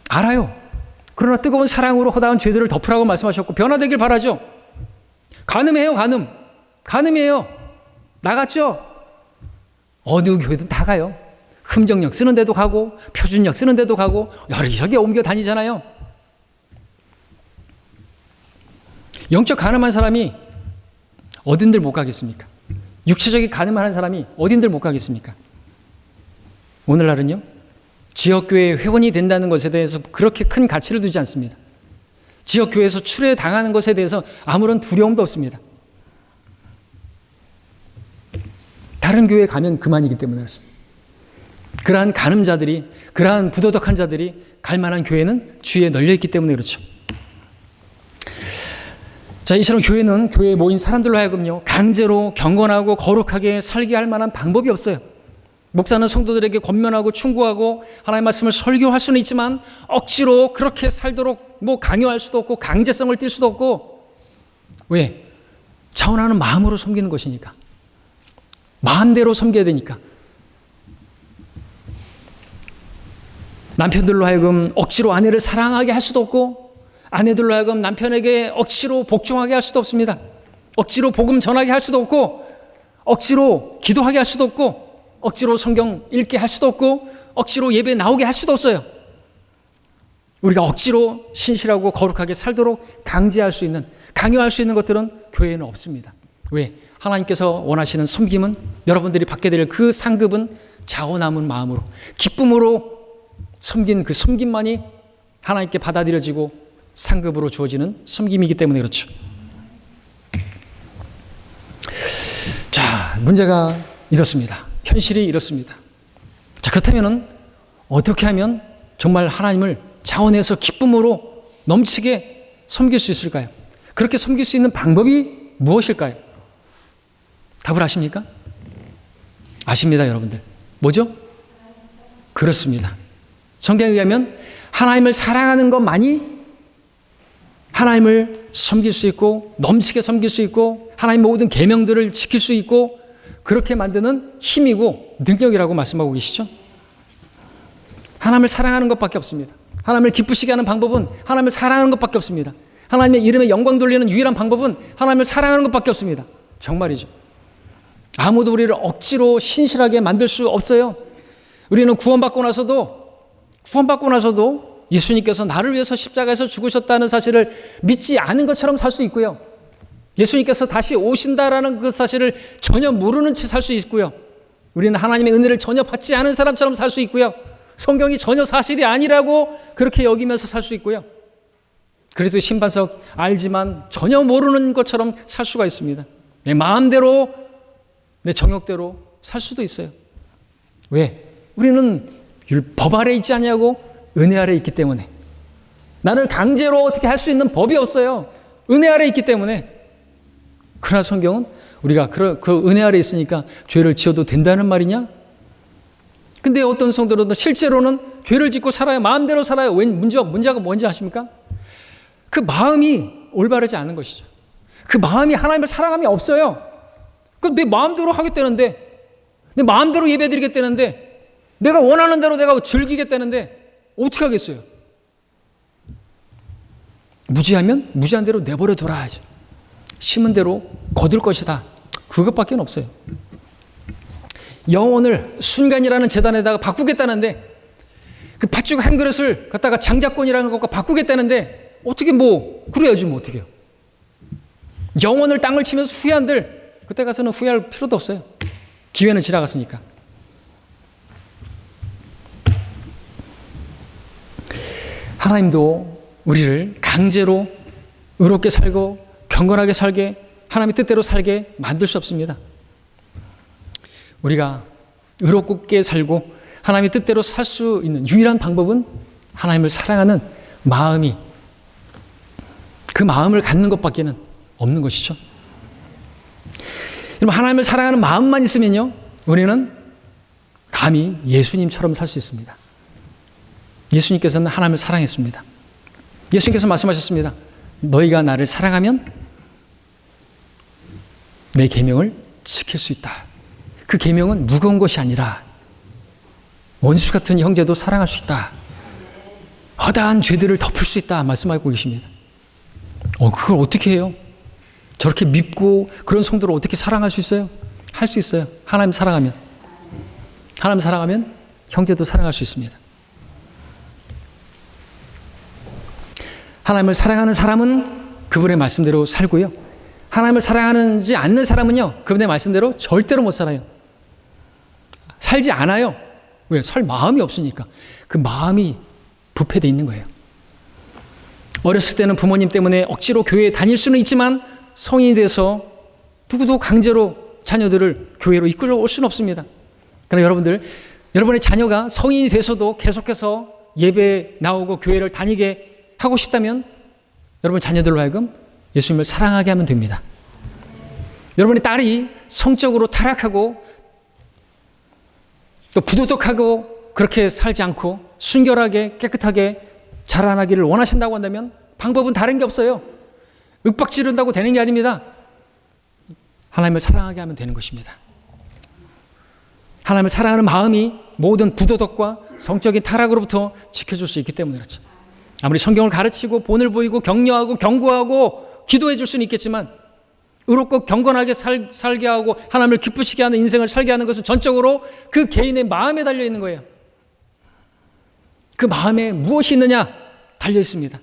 알아요. 그러나 뜨거운 사랑으로 허다한 죄들을 덮으라고 말씀하셨고 변화되길 바라죠. 간음해요. 간음이에요. 나갔죠. 어느 교회든 다 가요. 흠정역 쓰는 데도 가고 표준역 쓰는 데도 가고 여기저기 옮겨 다니잖아요. 영적 가늠한 사람이 어딘들 못 가겠습니까? 육체적인 가늠하는 사람이 어딘들 못 가겠습니까? 오늘날은요, 지역교회 회원이 된다는 것에 대해서 그렇게 큰 가치를 두지 않습니다. 지역교회에서 출애당하는 것에 대해서 아무런 두려움도 없습니다. 다른 교회에 가면 그만이기 때문에 그렇습니다. 그러한 간음자들이, 그러한 부도덕한 자들이 갈 만한 교회는 주위에 널려있기 때문에 그렇죠. 자, 이처럼 교회는 교회에 모인 사람들로 하여금요, 강제로 경건하고 거룩하게 살게 할 만한 방법이 없어요. 목사는 성도들에게 권면하고 충고하고 하나님의 말씀을 설교할 수는 있지만 억지로 그렇게 살도록 강요할 수도 없고 강제성을 띨 수도 없고, 왜? 자원하는 마음으로 섬기는 것이니까. 마음대로 섬겨야 되니까. 남편들로 하여금 억지로 아내를 사랑하게 할 수도 없고, 아내들로 하여금 남편에게 억지로 복종하게 할 수도 없습니다. 억지로 복음 전하게 할 수도 없고, 억지로 기도하게 할 수도 없고, 억지로 성경 읽게 할 수도 없고, 억지로 예배 나오게 할 수도 없어요. 우리가 억지로 신실하고 거룩하게 살도록 강요할 수 있는 것들은 교회에는 없습니다. 왜? 하나님께서 원하시는 섬김은, 여러분들이 받게 될 그 상급은 자원 남은 마음으로, 기쁨으로 섬긴 그 섬김만이 하나님께 받아들여지고 상급으로 주어지는 섬김이기 때문에 그렇죠. 자, 문제가 이렇습니다. 현실이 이렇습니다. 자, 그렇다면 어떻게 하면 정말 하나님을 자원해서 기쁨으로 넘치게 섬길 수 있을까요? 그렇게 섬길 수 있는 방법이 무엇일까요? 답을 아십니까? 아십니다, 여러분들. 뭐죠? 그렇습니다. 성경에 의하면 하나님을 사랑하는 것만이 하나님을 섬길 수 있고, 넘치게 섬길 수 있고, 하나님 모든 계명들을 지킬 수 있고, 그렇게 만드는 힘이고 능력이라고 말씀하고 계시죠. 하나님을 사랑하는 것밖에 없습니다. 하나님을 기쁘시게 하는 방법은 하나님을 사랑하는 것밖에 없습니다. 하나님의 이름에 영광 돌리는 유일한 방법은 하나님을 사랑하는 것밖에 없습니다. 정말이죠. 아무도 우리를 억지로 신실하게 만들 수 없어요. 우리는 구원받고 나서도 예수님께서 나를 위해서 십자가에서 죽으셨다는 사실을 믿지 않은 것처럼 살 수 있고요. 예수님께서 다시 오신다라는 그 사실을 전혀 모르는 채 살 수 있고요. 우리는 하나님의 은혜를 전혀 받지 않은 사람처럼 살 수 있고요. 성경이 전혀 사실이 아니라고 그렇게 여기면서 살 수 있고요. 그래도 신반석 알지만 전혀 모르는 것처럼 살 수가 있습니다. 내 마음대로, 내 정욕대로 살 수도 있어요. 왜? 우리는 법 아래 있지 않냐고? 은혜 아래 있기 때문에. 나를 강제로 어떻게 할 수 있는 법이 없어요. 은혜 아래 있기 때문에. 그러나 성경은 우리가 그 은혜 아래 있으니까 죄를 지어도 된다는 말이냐? 근데 어떤 성도들은 실제로는 죄를 짓고 살아요. 마음대로 살아요. 왜 문제가 뭔지 아십니까? 그 마음이 올바르지 않은 것이죠. 그 마음이 하나님을 사랑함이 없어요. 그럼 내 마음대로 하겠다는데, 내 마음대로 예배드리겠다는데, 내가 원하는 대로 내가 즐기겠다는데 어떻게 하겠어요? 무지하면 무지한 대로 내버려 둬야죠. 심은 대로 거둘 것이다. 그것밖에 없어요. 영혼을 순간이라는 재단에다가 바꾸겠다는데, 그 팥죽 한 그릇을 갖다가 장자권이라는 것과 바꾸겠다는데 어떻게 그래야지 어떻게 해요. 영혼을 땅을 치면서 후회한들 그때 가서는 후회할 필요도 없어요. 기회는 지나갔으니까. 하나님도 우리를 강제로 의롭게 살고 경건하게 살게, 하나님의 뜻대로 살게 만들 수 없습니다. 우리가 의롭게 살고 하나님의 뜻대로 살 수 있는 유일한 방법은 하나님을 사랑하는 마음이, 그 마음을 갖는 것밖에는 없는 것이죠. 여러분, 하나님을 사랑하는 마음만 있으면요, 우리는 감히 예수님처럼 살 수 있습니다. 예수님께서는 하나님을 사랑했습니다. 예수님께서 말씀하셨습니다. 너희가 나를 사랑하면 내 계명을 지킬 수 있다. 그 계명은 무거운 것이 아니라 원수 같은 형제도 사랑할 수 있다. 허다한 죄들을 덮을 수 있다. 말씀하고 계십니다. 그걸 어떻게 해요? 저렇게 밉고 그런 성도를 어떻게 사랑할 수 있어요? 할 수 있어요. 하나님 사랑하면. 하나님 사랑하면 형제도 사랑할 수 있습니다. 하나님을 사랑하는 사람은 그분의 말씀대로 살고요. 하나님을 사랑하지 않는 사람은요, 그분의 말씀대로 절대로 못 살아요. 살지 않아요. 왜? 살 마음이 없으니까. 그 마음이 부패되어 있는 거예요. 어렸을 때는 부모님 때문에 억지로 교회에 다닐 수는 있지만 성인이 돼서 누구도 강제로 자녀들을 교회로 이끌어 올 수는 없습니다. 그러나 여러분의 자녀가 성인이 돼서도 계속해서 예배에 나오고 교회를 다니게 하고 싶다면 여러분 자녀들로 하여금 예수님을 사랑하게 하면 됩니다. 여러분의 딸이 성적으로 타락하고 또 부도덕하고 그렇게 살지 않고 순결하게 깨끗하게 자라나기를 원하신다고 한다면 방법은 다른 게 없어요. 윽박지른다고 되는 게 아닙니다. 하나님을 사랑하게 하면 되는 것입니다. 하나님을 사랑하는 마음이 모든 부도덕과 성적인 타락으로부터 지켜줄 수 있기 때문에 그렇죠. 아무리 성경을 가르치고 본을 보이고 격려하고 경고하고 기도해 줄 수는 있겠지만 의롭고 경건하게 살게 하고 하나님을 기쁘시게 하는 인생을 살게 하는 것은 전적으로 그 개인의 마음에 달려 있는 거예요. 그 마음에 무엇이 있느냐 달려 있습니다.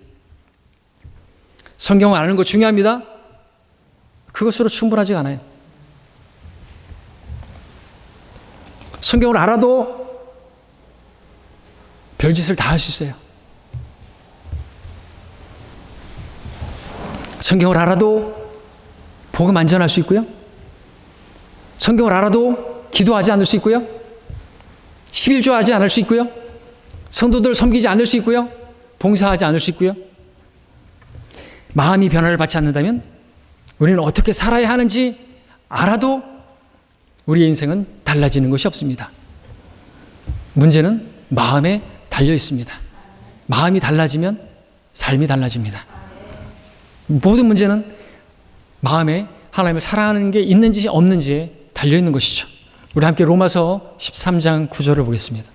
성경을 아는 거 중요합니다. 그것으로 충분하지 않아요. 성경을 알아도 별짓을 다 할 수 있어요. 성경을 알아도 복음 안 전할 수 있고요. 성경을 알아도 기도하지 않을 수 있고요. 11조 하지 않을 수 있고요. 성도들 섬기지 않을 수 있고요. 봉사하지 않을 수 있고요. 마음이 변화를 받지 않는다면 우리는 어떻게 살아야 하는지 알아도 우리의 인생은 달라지는 것이 없습니다. 문제는 마음에 달려 있습니다. 마음이 달라지면 삶이 달라집니다. 모든 문제는 마음에 하나님을 사랑하는 게 있는지 없는지에 달려 있는 것이죠. 우리 함께 로마서 13장 9절을 보겠습니다.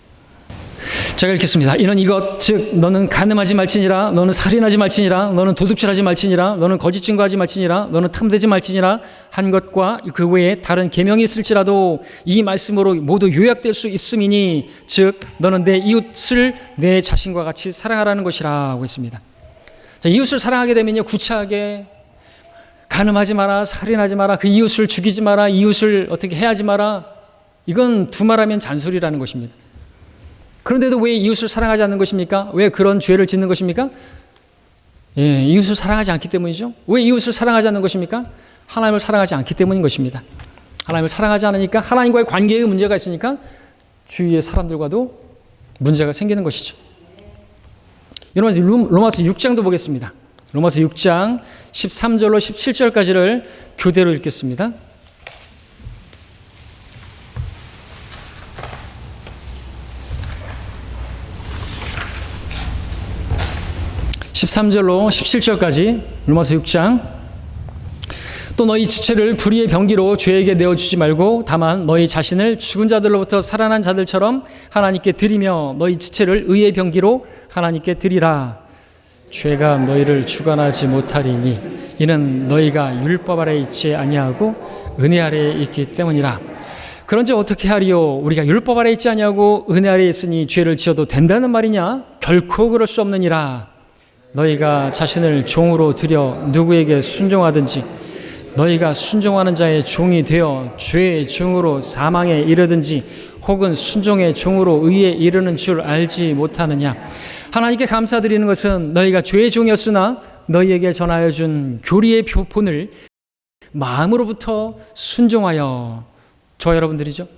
제가 읽겠습니다. 이는 이것 즉 너는 간음하지 말지니라, 너는 살인하지 말지니라, 너는 도둑질하지 말지니라, 너는 거짓 증거하지 말지니라, 너는 탐되지 말지니라 한 것과 그 외에 다른 계명이 있을지라도 이 말씀으로 모두 요약될 수 있음이니 즉 너는 내 이웃을 내 자신과 같이 사랑하라는 것이라고 했습니다. 자, 이웃을 사랑하게 되면요, 구차하게 간음하지 마라, 살인하지 마라, 그 이웃을 죽이지 마라, 이웃을 어떻게 해하지 마라, 이건 두말하면 잔소리라는 것입니다. 그런데도 왜 이웃을 사랑하지 않는 것입니까? 왜 그런 죄를 짓는 것입니까? 예, 이웃을 사랑하지 않기 때문이죠. 왜 이웃을 사랑하지 않는 것입니까? 하나님을 사랑하지 않기 때문인 것입니다. 하나님을 사랑하지 않으니까 하나님과의 관계에 문제가 있으니까 주위의 사람들과도 문제가 생기는 것이죠. 여러분 로마서 6장도 보겠습니다. 로마서 6장 13절로 17절까지를 교대로 읽겠습니다. 13절로 17절까지 로마서 6장. 또 너희 지체를 불의의 병기로 죄에게 내어주지 말고 다만 너희 자신을 죽은 자들로부터 살아난 자들처럼 하나님께 드리며 너희 지체를 의의 병기로 하나님께 드리라. 죄가 너희를 주관하지 못하리니 이는 너희가 율법 아래에 있지 아니하고 은혜 아래에 있기 때문이라. 그런즉 어떻게 하리요? 우리가 율법 아래에 있지 아니하고 은혜 아래에 있으니 죄를 지어도 된다는 말이냐? 결코 그럴 수 없느니라. 너희가 자신을 종으로 들여 누구에게 순종하든지 너희가 순종하는 자의 종이 되어 죄의 종으로 사망에 이르든지 혹은 순종의 종으로 의에 이르는 줄 알지 못하느냐. 하나님께 감사드리는 것은 너희가 죄의 종이었으나 너희에게 전하여 준 교리의 본을 마음으로부터 순종하여, 저와 여러분들이죠,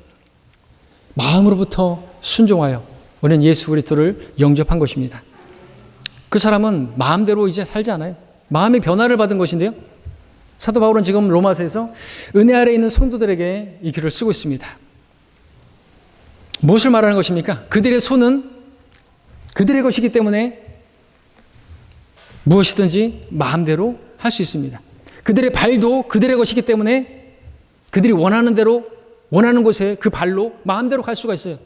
마음으로부터 순종하여 우리는 예수 그리스도를 영접한 것입니다. 그 사람은 마음대로 이제 살지 않아요. 마음의 변화를 받은 것인데요, 사도 바울은 지금 로마서에서 은혜 아래에 있는 성도들에게 이 글을 쓰고 있습니다. 무엇을 말하는 것입니까? 그들의 손은 그들의 것이기 때문에 무엇이든지 마음대로 할 수 있습니다. 그들의 발도 그들의 것이기 때문에 그들이 원하는 대로, 원하는 곳에 그 발로 마음대로 갈 수가 있어요.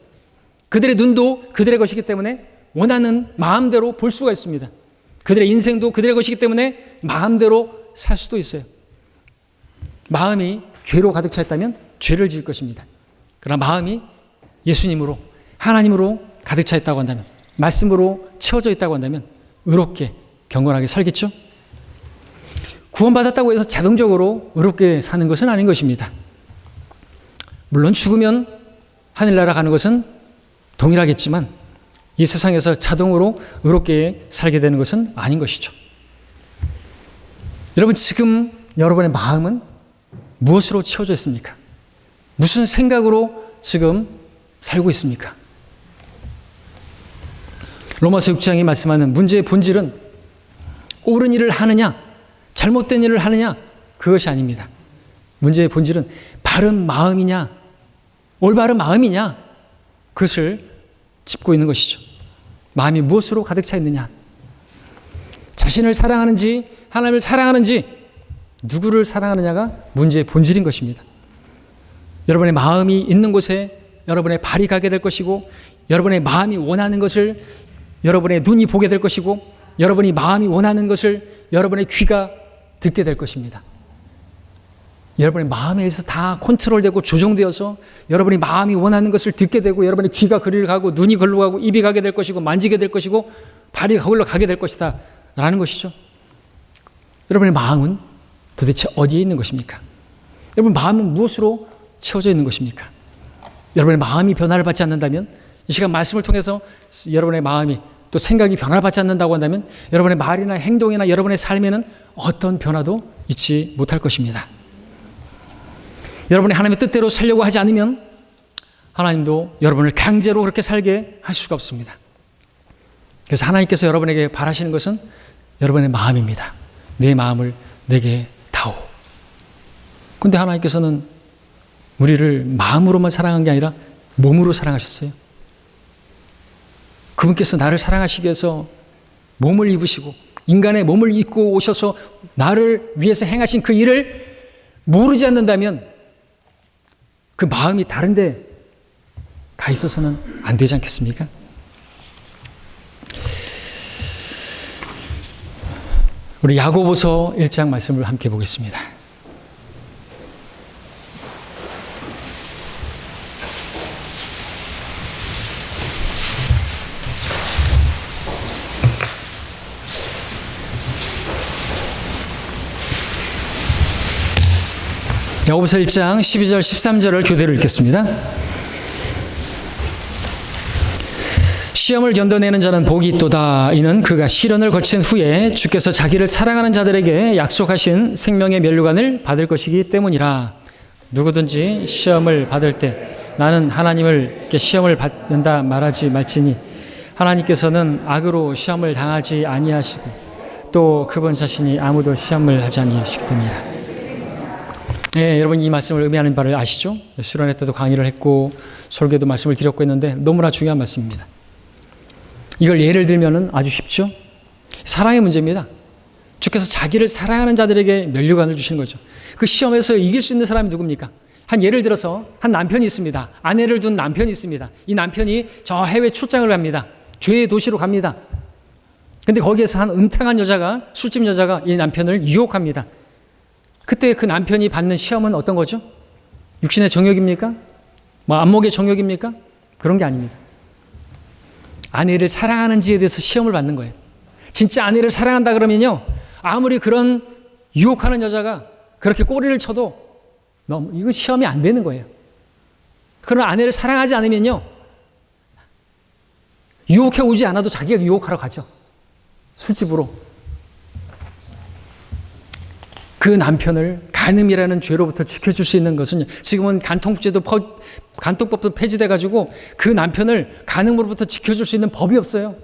그들의 눈도 그들의 것이기 때문에 원하는 마음대로 볼 수가 있습니다. 그들의 인생도 그들의 것이기 때문에 마음대로 살 수도 있어요. 마음이 죄로 가득 차 있다면 죄를 지을 것입니다. 그러나 마음이 예수님으로, 하나님으로 가득 차 있다고 한다면, 말씀으로 채워져 있다고 한다면 의롭게 경건하게 살겠죠? 구원받았다고 해서 자동적으로 의롭게 사는 것은 아닌 것입니다. 물론 죽으면 하늘나라 가는 것은 동일하겠지만 이 세상에서 자동으로 의롭게 살게 되는 것은 아닌 것이죠. 여러분, 지금 여러분의 마음은 무엇으로 채워져 있습니까? 무슨 생각으로 지금 살고 있습니까? 로마서 6장이 말씀하는 문제의 본질은 옳은 일을 하느냐, 잘못된 일을 하느냐, 그것이 아닙니다. 문제의 본질은 바른 마음이냐, 올바른 마음이냐, 그것을 짚고 있는 것이죠. 마음이 무엇으로 가득 차 있느냐, 자신을 사랑하는지 하나님을 사랑하는지 누구를 사랑하느냐가 문제의 본질인 것입니다. 여러분의 마음이 있는 곳에 여러분의 발이 가게 될 것이고, 여러분의 마음이 원하는 것을 여러분의 눈이 보게 될 것이고, 여러분이 마음이 원하는 것을 여러분의 귀가 듣게 될 것입니다. 여러분의 마음에 의해서 다 컨트롤되고 조정되어서 여러분이 마음이 원하는 것을 듣게 되고, 여러분의 귀가 그리로 가고, 눈이 그리로 가고, 입이 가게 될 것이고, 만지게 될 것이고, 발이 거기로 가게 될 것이다 라는 것이죠. 여러분의 마음은 도대체 어디에 있는 것입니까? 여러분 마음은 무엇으로 채워져 있는 것입니까? 여러분의 마음이 변화를 받지 않는다면, 이 시간 말씀을 통해서 여러분의 마음이 또 생각이 변화를 받지 않는다고 한다면 여러분의 말이나 행동이나 여러분의 삶에는 어떤 변화도 있지 못할 것입니다. 여러분이 하나님의 뜻대로 살려고 하지 않으면 하나님도 여러분을 강제로 그렇게 살게 할 수가 없습니다. 그래서 하나님께서 여러분에게 바라시는 것은 여러분의 마음입니다. 내 마음을 내게 다오. 그런데 하나님께서는 우리를 마음으로만 사랑한 게 아니라 몸으로 사랑하셨어요. 그분께서 나를 사랑하시기 위해서 몸을 입으시고 인간의 몸을 입고 오셔서 나를 위해서 행하신 그 일을 모르지 않는다면 그 마음이 다른 데 가 있어서는 안 되지 않겠습니까? 우리 야고보서 1장 말씀을 함께 보겠습니다. 야고보서 1장 12절 13절을 교대로 읽겠습니다. 시험을 견뎌내는 자는 복이 있도다. 이는 그가 시련을 거친 후에 주께서 자기를 사랑하는 자들에게 약속하신 생명의 면류관을 받을 것이기 때문이라. 누구든지 시험을 받을 때 나는 하나님을 시험을 받는다 말하지 말지니 하나님께서는 악으로 시험을 당하지 아니하시고 또 그분 자신이 아무도 시험을 하지 아니하시기 때문이다. 네, 여러분 이 말씀을 의미하는 바를 아시죠? 수련회 때도 강의를 했고 설교도 말씀을 드렸고 했는데 너무나 중요한 말씀입니다. 이걸 예를 들면 아주 쉽죠? 사랑의 문제입니다. 주께서 자기를 사랑하는 자들에게 면류관을 주시는 거죠. 그 시험에서 이길 수 있는 사람이 누굽니까? 한 예를 들어서 한 남편이 있습니다. 아내를 둔 남편이 있습니다. 이 남편이 저 해외 출장을 갑니다. 죄의 도시로 갑니다. 근데 거기에서 한 음탕한 여자가, 술집 여자가 이 남편을 유혹합니다. 그때 그 남편이 받는 시험은 어떤 거죠? 육신의 정욕입니까? 안목의 정욕입니까? 그런 게 아닙니다. 아내를 사랑하는지에 대해서 시험을 받는 거예요. 진짜 아내를 사랑한다 그러면요, 아무리 그런 유혹하는 여자가 그렇게 꼬리를 쳐도 이건 시험이 안 되는 거예요. 그런 아내를 사랑하지 않으면요, 유혹해 오지 않아도 자기가 유혹하러 가죠. 술집으로. 그 남편을 간음이라는 죄로부터 지켜줄 수 있는 것은 지금은 간통법도 폐지돼가지고 그 남편을 간음으로부터 지켜줄 수 있는 법이 없어요.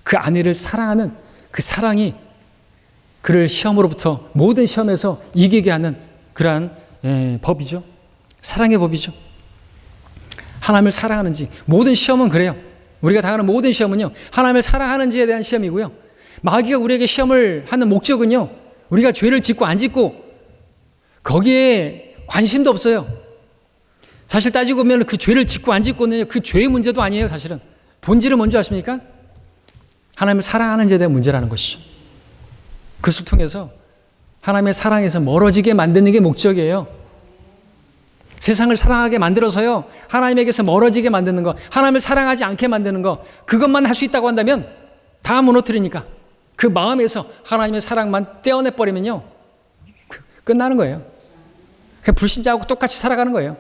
그 아내를 사랑하는 그 사랑이 그를 시험으로부터 모든 시험에서 이기게 하는 그러한 법이죠. 사랑의 법이죠. 하나님을 사랑하는지 모든 시험은 그래요. 우리가 당하는 모든 시험은요, 하나님을 사랑하는지에 대한 시험이고요. 마귀가 우리에게 시험을 하는 목적은요, 우리가 죄를 짓고 안 짓고 거기에 관심도 없어요. 사실 따지고 보면 그 죄를 짓고 안 짓고는 그 죄의 문제도 아니에요. 사실은 본질은 뭔지 아십니까? 하나님을 사랑하는지에 대한 문제라는 것이죠. 그것을 통해서 하나님의 사랑에서 멀어지게 만드는 게 목적이에요. 세상을 사랑하게 만들어서요, 하나님에게서 멀어지게 만드는 거, 하나님을 사랑하지 않게 만드는 거, 그것만 할 수 있다고 한다면 다 무너뜨리니까 그 마음에서 하나님의 사랑만 떼어내버리면요, 끝나는 거예요. 그냥 불신자하고 똑같이 살아가는 거예요.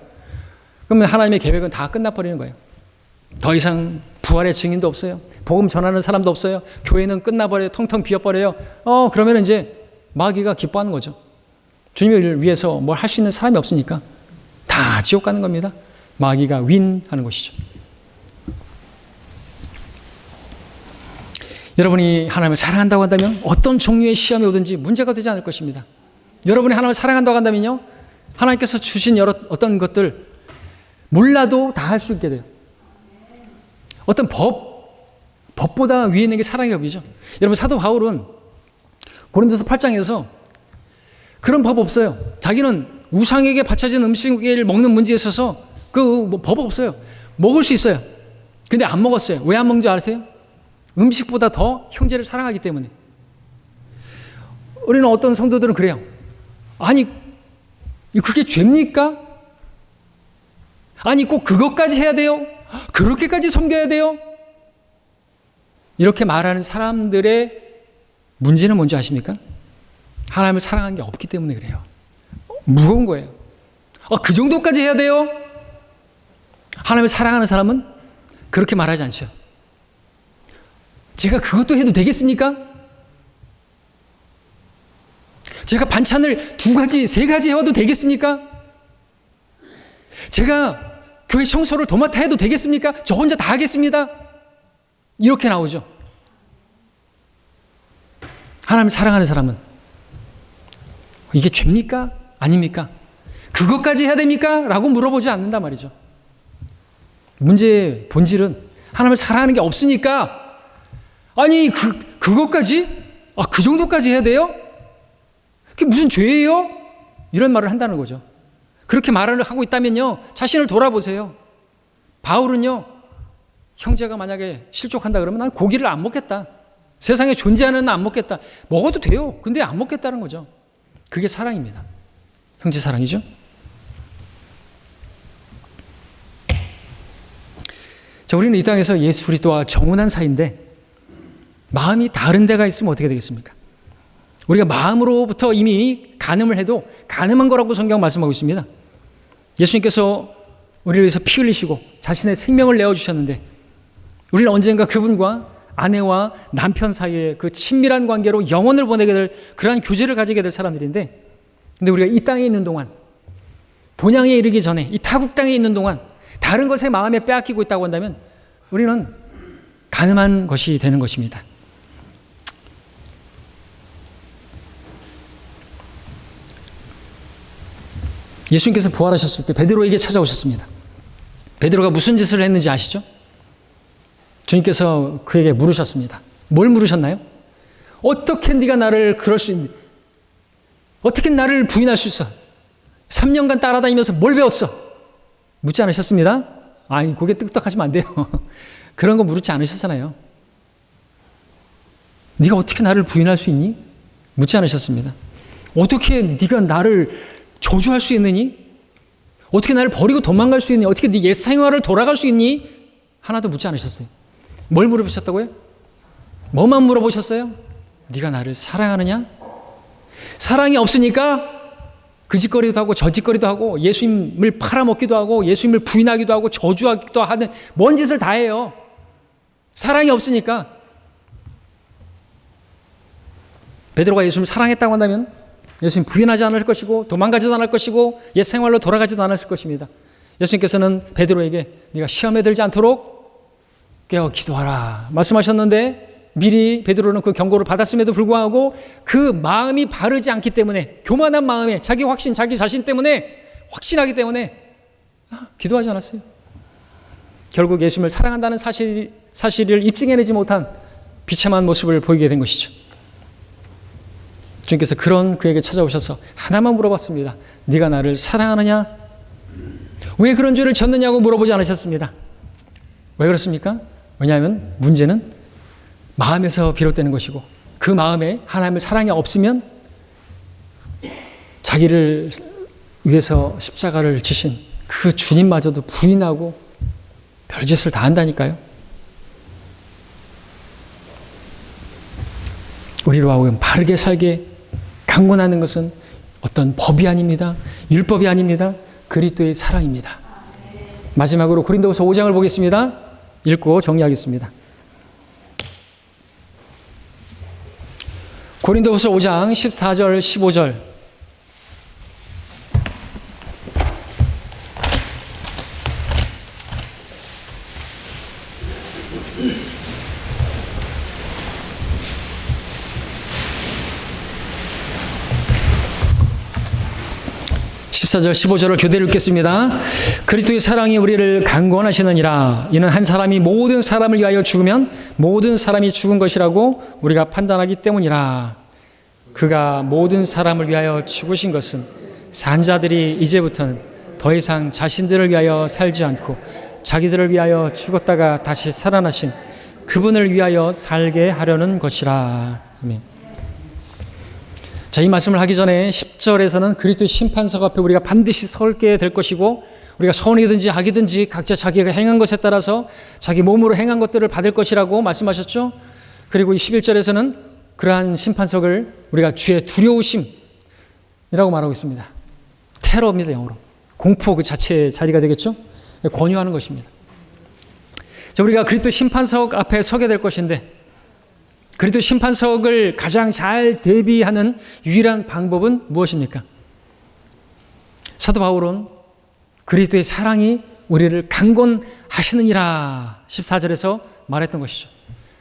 그러면 하나님의 계획은 다 끝나버리는 거예요. 더 이상 부활의 증인도 없어요. 복음 전하는 사람도 없어요. 교회는 끝나버려요. 텅텅 비어버려요. 그러면 이제 마귀가 기뻐하는 거죠. 주님을 위해서 뭘 할 수 있는 사람이 없으니까 다 지옥 가는 겁니다. 마귀가 윈하는 것이죠. 여러분이 하나님을 사랑한다고 한다면 어떤 종류의 시험이 오든지 문제가 되지 않을 것입니다. 여러분이 하나님을 사랑한다고 한다면요, 하나님께서 주신 어떤 것들 몰라도 다 할 수 있게 돼요. 어떤 법보다 위에 있는 게 사랑의 법이죠. 여러분, 사도 바울은 고린도서 8장에서 그런 법 없어요. 자기는 우상에게 바쳐진 음식을 먹는 문제에 있어서 법 없어요. 먹을 수 있어요. 근데 안 먹었어요. 왜 안 먹는 줄 아세요? 음식보다 더 형제를 사랑하기 때문에. 우리는 어떤 성도들은 그래요. 아니, 그게 죄입니까? 아니, 꼭 그것까지 해야 돼요? 그렇게까지 섬겨야 돼요? 이렇게 말하는 사람들의 문제는 뭔지 아십니까? 하나님을 사랑한 게 없기 때문에 그래요. 무거운 거예요. 그 정도까지 해야 돼요? 하나님을 사랑하는 사람은 그렇게 말하지 않죠. 제가 그것도 해도 되겠습니까? 제가 반찬을 2가지, 3가지 해와도 되겠습니까? 제가 교회 청소를 도맡아 해도 되겠습니까? 저 혼자 다 하겠습니다. 이렇게 나오죠. 하나님을 사랑하는 사람은 이게 죄입니까? 아닙니까? 그것까지 해야 됩니까? 라고 물어보지 않는단 말이죠. 문제의 본질은 하나님을 사랑하는 게 없으니까, 아니 그것까지? 그 정도까지 해야 돼요? 그게 무슨 죄예요? 이런 말을 한다는 거죠. 그렇게 말을 하고 있다면요, 자신을 돌아보세요. 바울은요, 형제가 만약에 실족한다 그러면 난 고기를 안 먹겠다. 세상에 존재하는 안 먹겠다. 먹어도 돼요. 근데 안 먹겠다는 거죠. 그게 사랑입니다. 형제 사랑이죠. 자, 우리는 이 땅에서 예수 그리스도와 정운한 사이인데 마음이 다른 데가 있으면 어떻게 되겠습니까? 우리가 마음으로부터 이미 간음을 해도 간음한 거라고 성경 말씀하고 있습니다. 예수님께서 우리를 위해서 피 흘리시고 자신의 생명을 내어주셨는데 우리는 언젠가 그분과 아내와 남편 사이에 그 친밀한 관계로 영혼을 보내게 될 그러한 교제를 가지게 될 사람들인데, 근데 우리가 이 땅에 있는 동안, 본향에 이르기 전에 이 타국 땅에 있는 동안 다른 것에 마음에 빼앗기고 있다고 한다면 우리는 가능한 것이 되는 것입니다. 예수님께서 부활하셨을 때 베드로에게 찾아오셨습니다. 베드로가 무슨 짓을 했는지 아시죠? 주님께서 그에게 물으셨습니다. 뭘 물으셨나요? 어떻게 네가 나를 그럴 수 있니? 어떻게 나를 부인할 수 있어? 3년간 따라다니면서 뭘 배웠어? 묻지 않으셨습니다. 아니, 고개 끄덕하시면 안 돼요. 그런 거 물지 않으셨잖아요. 네가 어떻게 나를 부인할 수 있니? 묻지 않으셨습니다. 어떻게 네가 나를 저주할 수 있느니? 어떻게 나를 버리고 도망갈 수 있니? 어떻게 네 옛 생활을 돌아갈 수 있니? 하나도 묻지 않으셨어요. 뭘 물어보셨다고요? 뭐만 물어보셨어요? 네가 나를 사랑하느냐? 사랑이 없으니까 그 짓거리도 하고 저 짓거리도 하고 예수님을 팔아먹기도 하고 예수님을 부인하기도 하고 저주하기도 하는 뭔 짓을 다 해요. 사랑이 없으니까. 베드로가 예수님을 사랑했다고 한다면 예수님 부인하지 않을 것이고 도망가지도 않을 것이고 옛 생활로 돌아가지도 않았을 것입니다. 예수님께서는 베드로에게 네가 시험에 들지 않도록 깨어 기도하라 말씀하셨는데 미리 베드로는 그 경고를 받았음에도 불구하고 그 마음이 바르지 않기 때문에 교만한 마음에 자기 확신, 자기 자신 때문에 확신하기 때문에 기도하지 않았어요. 결국 예수님을 사랑한다는 사실을 입증해내지 못한 비참한 모습을 보이게 된 것이죠. 주님께서 그런 그에게 찾아오셔서 하나만 물어봤습니다. 네가 나를 사랑하느냐? 왜 그런 죄를 졌느냐고 물어보지 않으셨습니다. 왜 그렇습니까? 왜냐하면 문제는 마음에서 비롯되는 것이고 그 마음에 하나님의 사랑이 없으면 자기를 위해서 십자가를 지신 그 주님마저도 부인하고 별짓을 다 한다니까요. 우리로 하여금 바르게 살게 강권하는 것은 어떤 법이 아닙니다. 율법이 아닙니다. 그리스도의 사랑입니다. 마지막으로 고린도후서 5장을 보겠습니다. 읽고 정리하겠습니다. 고린도후서 5장 14절 15절 14절 15절을 교대로 읽겠습니다. 그리스도의 사랑이 우리를 강권하시느니라. 이는 한 사람이 모든 사람을 위하여 죽으면 모든 사람이 죽은 것이라고 우리가 판단하기 때문이라. 그가 모든 사람을 위하여 죽으신 것은 산 자들이 이제부터는 더 이상 자신들을 위하여 살지 않고 자기들을 위하여 죽었다가 다시 살아나신 그분을 위하여 살게 하려는 것이라. 아멘. 자, 이 말씀을 하기 전에 10절에서는 그리스도의 심판석 앞에 우리가 반드시 설게 될 것이고 우리가 선이든지 악이든지 각자 자기가 행한 것에 따라서 자기 몸으로 행한 것들을 받을 것이라고 말씀하셨죠. 그리고 이 11절에서는 그러한 심판석을 우리가 주의 두려우심이라고 말하고 있습니다. 테러입니다. 영어로. 공포 그 자체의 자리가 되겠죠. 권유하는 것입니다. 자, 우리가 그리스도의 심판석 앞에 서게 될 것인데 그리스도 심판석을 가장 잘 대비하는 유일한 방법은 무엇입니까? 사도 바울은 그리스도의 사랑이 우리를 강권하시느니라 14절에서 말했던 것이죠.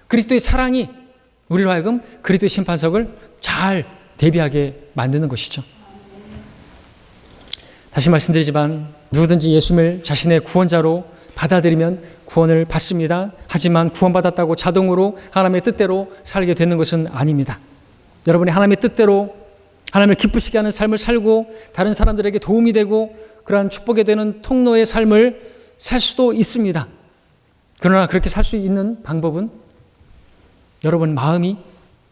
그리스도의 사랑이 우리로 하여금 그리스도의 심판석을 잘 대비하게 만드는 것이죠. 다시 말씀드리지만 누구든지 예수님을 자신의 구원자로 받아들이면 구원을 받습니다. 하지만 구원받았다고 자동으로 하나님의 뜻대로 살게 되는 것은 아닙니다. 여러분이 하나님의 뜻대로 하나님을 기쁘시게 하는 삶을 살고 다른 사람들에게 도움이 되고 그러한 축복이 되는 통로의 삶을 살 수도 있습니다. 그러나 그렇게 살 수 있는 방법은 여러분 마음이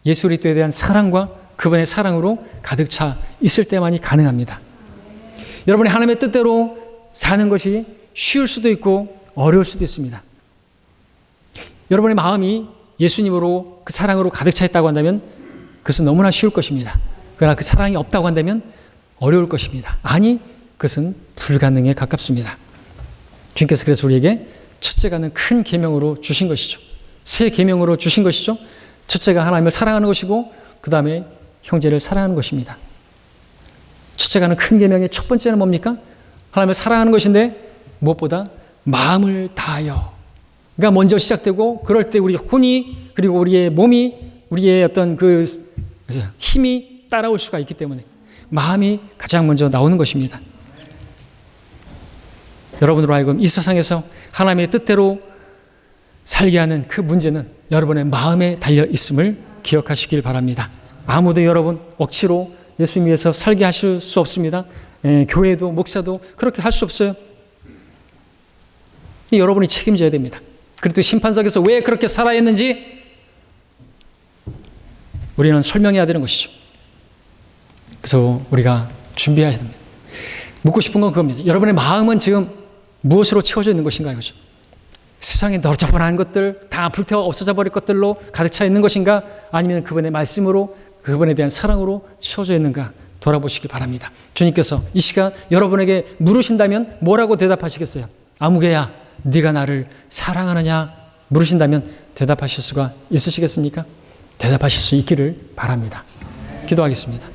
예수 그리스도에 대한 사랑과 그분의 사랑으로 가득 차 있을 때만이 가능합니다. 여러분이 하나님의 뜻대로 사는 것이 쉬울 수도 있고 어려울 수도 있습니다. 여러분의 마음이 예수님으로 그 사랑으로 가득 차 있다고 한다면 그것은 너무나 쉬울 것입니다. 그러나 그 사랑이 없다고 한다면 어려울 것입니다. 아니, 그것은 불가능에 가깝습니다. 주님께서 그래서 우리에게 첫째가는 큰 계명으로 주신 것이죠. 새 계명으로 주신 것이죠. 첫째가 하나님을 사랑하는 것이고 그 다음에 형제를 사랑하는 것입니다. 첫째가는 큰 계명의 첫 번째는 뭡니까? 하나님을 사랑하는 것인데 무엇보다 마음을 다하여 먼저 시작되고, 그럴 때 우리 혼이, 그리고 우리의 몸이, 우리의 어떤 그 힘이 따라올 수가 있기 때문에 마음이 가장 먼저 나오는 것입니다. 여러분으로 하여금 이 세상에서 하나님의 뜻대로 살게 하는 그 문제는 여러분의 마음에 달려 있음을 기억하시길 바랍니다. 아무도 여러분 억지로 예수님 위해서 살게 하실 수 없습니다. 교회도 목사도 그렇게 할 수 없어요. 여러분이 책임져야 됩니다. 그리고 심판석에서 왜 그렇게 살아야 했는지 우리는 설명해야 되는 것이죠. 그래서 우리가 준비해야 됩니다. 묻고 싶은 건 그겁니다. 여러분의 마음은 지금 무엇으로 채워져 있는 것인가 이거죠. 세상에 너저분한 것들, 다 불태워 없어져 버릴 것들로 가득 차 있는 것인가, 아니면 그분의 말씀으로, 그분에 대한 사랑으로 채워져 있는가 돌아보시기 바랍니다. 주님께서 이 시간 여러분에게 물으신다면 뭐라고 대답하시겠어요? 아무개야, 네가 나를 사랑하느냐 물으신다면 대답하실 수가 있으시겠습니까? 대답하실 수 있기를 바랍니다. 기도하겠습니다.